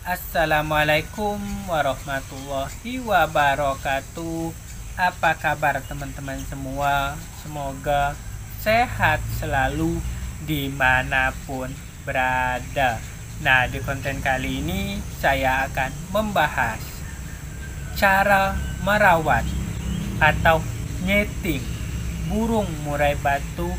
Assalamualaikum warahmatullahi wabarakatuh. Apa kabar teman-teman semua? Semoga sehat selalu dimanapun berada. Nah, di konten kali ini saya akan membahas cara merawat atau nyeting burung murai batu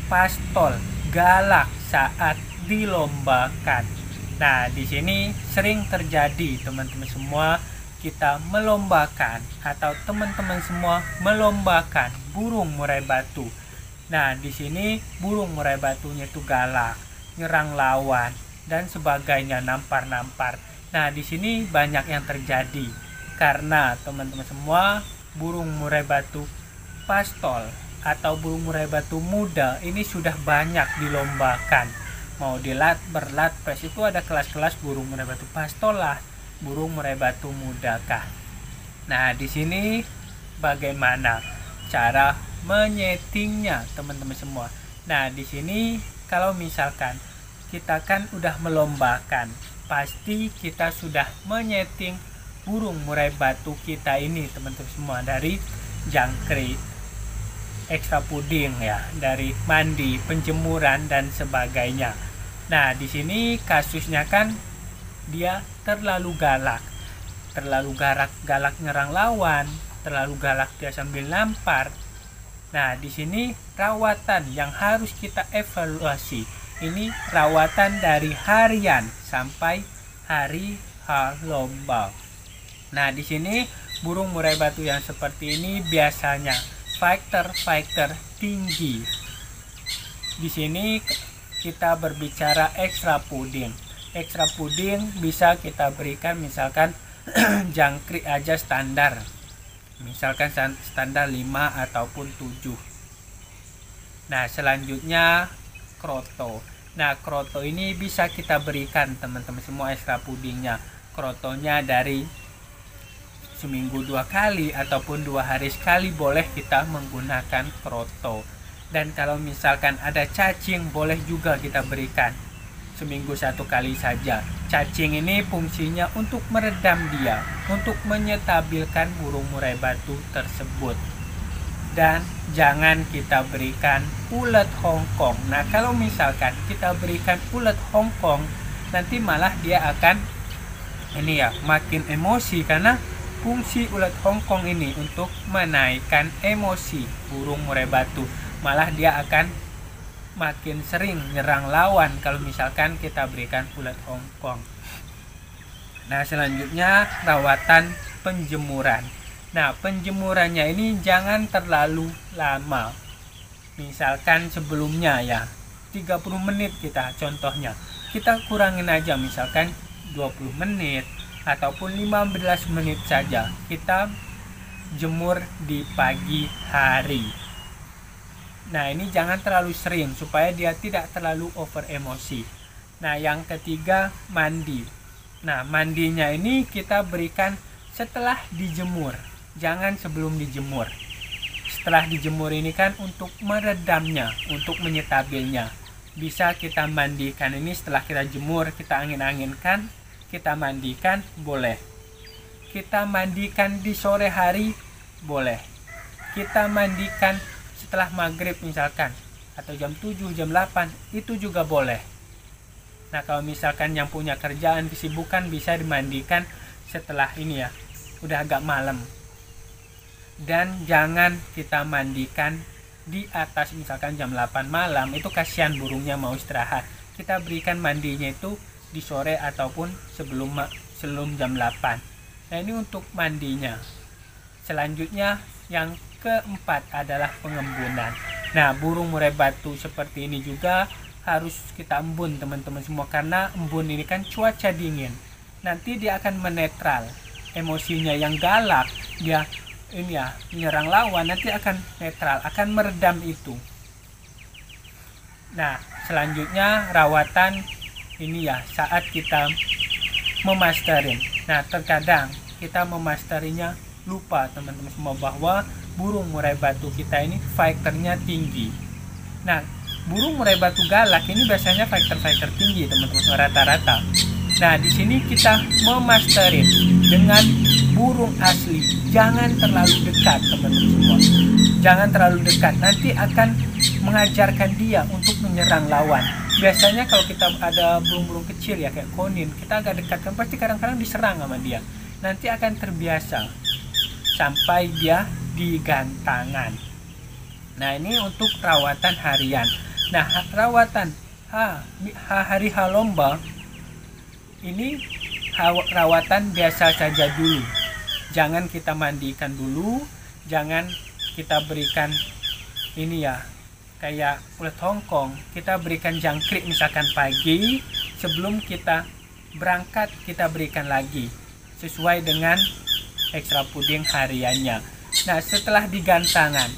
pastol galak saat dilombakan. Nah, di sini sering terjadi teman-teman semua, kita melombakan atau teman-teman semua melombakan burung murai batu. Nah, di sini burung murai batunya itu galak, nyerang lawan dan sebagainya, nampar-nampar. Nah, di sini banyak yang terjadi karena teman-teman semua burung murai batu pastol atau burung murai batu muda ini sudah banyak dilombakan. Mau dilat berlat pres itu ada kelas-kelas burung murai batu pastol lah, burung murai batu muda kah. Nah, di sini bagaimana cara menyetingnya teman-teman semua. Nah, di sini kalau misalkan kita kan udah melombakan, pasti kita sudah menyeting burung murai batu kita ini teman-teman semua, dari jangkrik, ekstra puding ya, dari mandi, penjemuran dan sebagainya. Nah, di sini kasusnya kan dia terlalu galak nyerang lawan, terlalu galak dia sambil nampar. Nah, di sini rawatan yang harus kita evaluasi. Ini rawatan dari harian sampai hari lomba. Nah, di sini burung murai batu yang seperti ini biasanya fighter tinggi. Di sini kita berbicara ekstra puding. Ekstra puding bisa kita berikan misalkan jangkrik aja standar. Misalkan standar 5 ataupun 7. Nah, selanjutnya kroto. Nah, kroto ini bisa kita berikan teman-teman semua ekstra pudingnya. Krotonya dari seminggu 2 kali ataupun 2 hari sekali boleh kita menggunakan kroto. Dan kalau misalkan ada cacing, boleh juga kita berikan seminggu 1 kali saja. Cacing ini fungsinya untuk meredam dia, untuk menyetabilkan burung murai batu tersebut. Dan jangan kita berikan ulet Hongkong. Nah, kalau misalkan kita berikan ulet Hongkong, nanti malah dia akan makin emosi, karena fungsi ulet Hongkong ini untuk menaikkan emosi burung murai batu. Malah dia akan makin sering nyerang lawan kalau misalkan kita berikan ulet Hongkong. Nah, selanjutnya rawatan penjemuran. Nah, penjemurannya ini jangan terlalu lama. Misalkan sebelumnya 30 menit kita contohnya. Kita kurangin aja, misalkan 20 menit ataupun 15 menit saja. Kita jemur di pagi hari. Nah, ini jangan terlalu sering supaya dia tidak terlalu over emosi. Nah, yang ketiga, mandi. Nah, mandinya ini kita berikan setelah dijemur, jangan sebelum dijemur. Setelah dijemur ini kan untuk meredamnya, untuk menyetabilnya. Bisa kita mandikan ini setelah kita jemur, kita angin-anginkan, kita mandikan, boleh. Kita mandikan di sore hari, boleh. Kita mandikan setelah maghrib misalkan, atau jam 7, jam 8, itu juga boleh. Nah, kalau misalkan yang punya kerjaan, kesibukan, bisa dimandikan setelah udah agak malam. Dan jangan kita mandikan di atas misalkan jam 8 malam, itu kasihan burungnya mau istirahat. Kita berikan mandinya itu di sore ataupun sebelum jam 8. Nah, ini untuk mandinya. Selanjutnya yang keempat adalah pengembunan. Nah, burung murai batu seperti ini juga harus kita embun teman-teman semua, karena embun ini kan cuaca dingin. Nanti dia akan menetral emosinya yang galak, dia menyerang lawan, nanti akan netral, akan meredam itu. Nah, selanjutnya rawatan saat kita memasterin. Nah, terkadang kita memasterinya lupa teman-teman semua bahwa burung murai batu kita ini fighternya tinggi. Nah, burung murai batu galak ini biasanya fighter tinggi teman-teman, rata-rata. Nah, di sini kita memasterin dengan burung asli. Jangan terlalu dekat, teman-teman semua. Jangan terlalu dekat, nanti akan mengajarkan dia untuk menyerang lawan. Biasanya kalau kita ada burung-burung kecil ya kayak konin, kita agak dekat kan pasti kadang-kadang diserang sama dia. Nanti akan terbiasa sampai dia digantangan. Nah, ini untuk rawatan harian. Nah, rawatan hari lomba ini rawatan biasa saja dulu. Jangan kita mandikan dulu, jangan kita berikan ini ya kayak ulet Hongkong, kita berikan jangkrik misalkan pagi, sebelum kita berangkat kita berikan lagi sesuai dengan ekstra puding hariannya. Nah, setelah digantangan,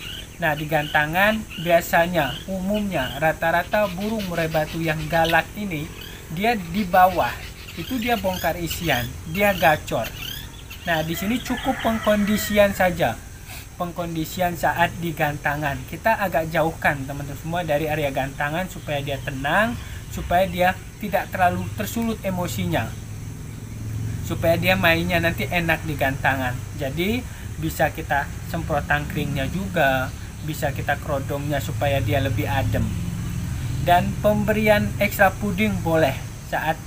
biasanya umumnya rata-rata burung murai batu yang galak ini dia di bawah itu dia bongkar isian, dia gacor. Nah, di sini cukup pengkondisian saja. Pengkondisian saat digantangan, kita agak jauhkan teman-teman semua dari area gantangan supaya dia tenang, supaya dia tidak terlalu tersulut emosinya, supaya dia mainnya nanti enak di gantangan. Jadi bisa kita semprot tangkringnya juga, bisa kita kerodongnya supaya dia lebih adem. Dan pemberian ekstra puding boleh saat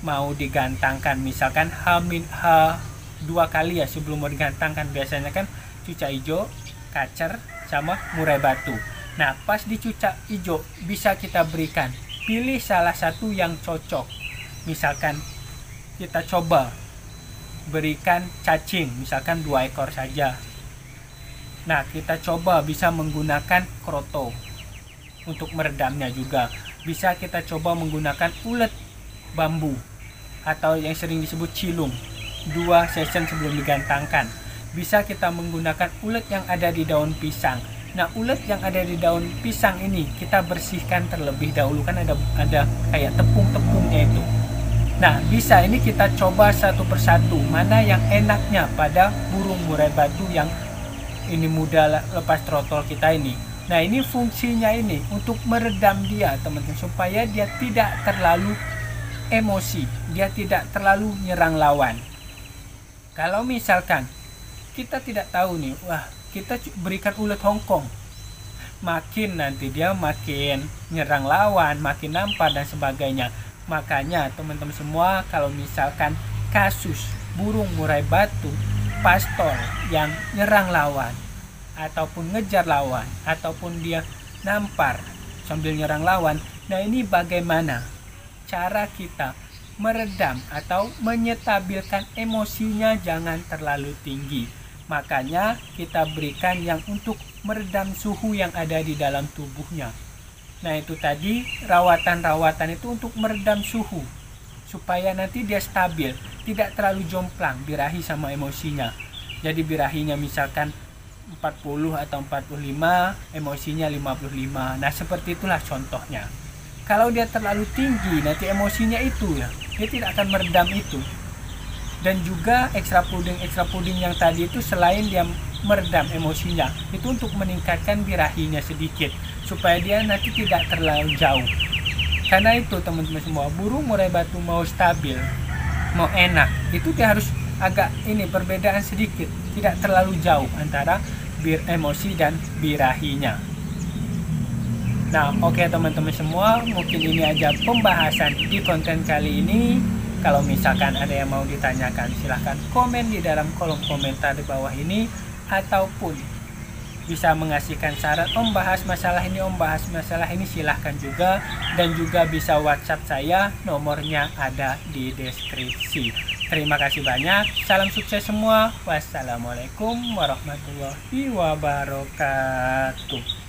mau digantangkan, misalkan H2 kali ya sebelum mau digantangkan. Biasanya kan cucak hijau, kacer, sama murai batu. Nah, pas di cucak hijau bisa kita berikan, pilih salah satu yang cocok. Misalkan kita coba berikan cacing, misalkan 2 ekor saja. Nah, kita coba bisa menggunakan kroto untuk meredamnya juga. Bisa kita coba menggunakan ulet bambu atau yang sering disebut cilung 2 session sebelum digantangkan. Bisa kita menggunakan ulet yang ada di daun pisang. Nah, ulet yang ada di daun pisang ini kita bersihkan terlebih dahulu, kan ada kayak tepung-tepungnya itu. Nah, bisa ini kita coba satu persatu mana yang enaknya pada burung murai batu yang ini mudah lepas trotol kita ini. Nah, ini fungsinya ini untuk meredam dia, teman-teman, supaya dia tidak terlalu emosi, dia tidak terlalu nyerang lawan. Kalau misalkan kita tidak tahu nih, wah kita berikan ulet Hongkong, makin nanti dia makin nyerang lawan, makin nampar dan sebagainya. Makanya teman-teman semua, kalau misalkan kasus burung murai batu pastol yang nyerang lawan ataupun ngejar lawan ataupun dia nampar sambil nyerang lawan, nah ini bagaimana cara kita meredam atau menyetabilkan emosinya jangan terlalu tinggi. Makanya kita berikan yang untuk meredam suhu yang ada di dalam tubuhnya. Nah, itu tadi rawatan-rawatan itu untuk meredam suhu supaya nanti dia stabil, tidak terlalu jomplang birahi sama emosinya. Jadi birahinya misalkan 40 atau 45, emosinya 55. Nah, seperti itulah contohnya. Kalau dia terlalu tinggi, nanti emosinya itu ya, dia tidak akan meredam itu. Dan juga ekstra puding yang tadi itu selain dia meredam emosinya, itu untuk meningkatkan birahinya sedikit supaya dia nanti tidak terlalu jauh. Karena itu teman-teman semua, burung murai batu mau stabil, mau enak, itu dia harus agak ini perbedaan sedikit, tidak terlalu jauh antara emosi dan birahinya. Nah, oke teman-teman semua, mungkin ini aja pembahasan di konten kali ini. Kalau misalkan ada yang mau ditanyakan, silahkan komen di dalam kolom komentar di bawah ini, ataupun bisa mengasihkan saran bahas masalah ini, silahkan juga. Dan juga bisa WhatsApp saya, nomornya ada di deskripsi. Terima kasih banyak, salam sukses semua. Wassalamualaikum warahmatullahi wabarakatuh.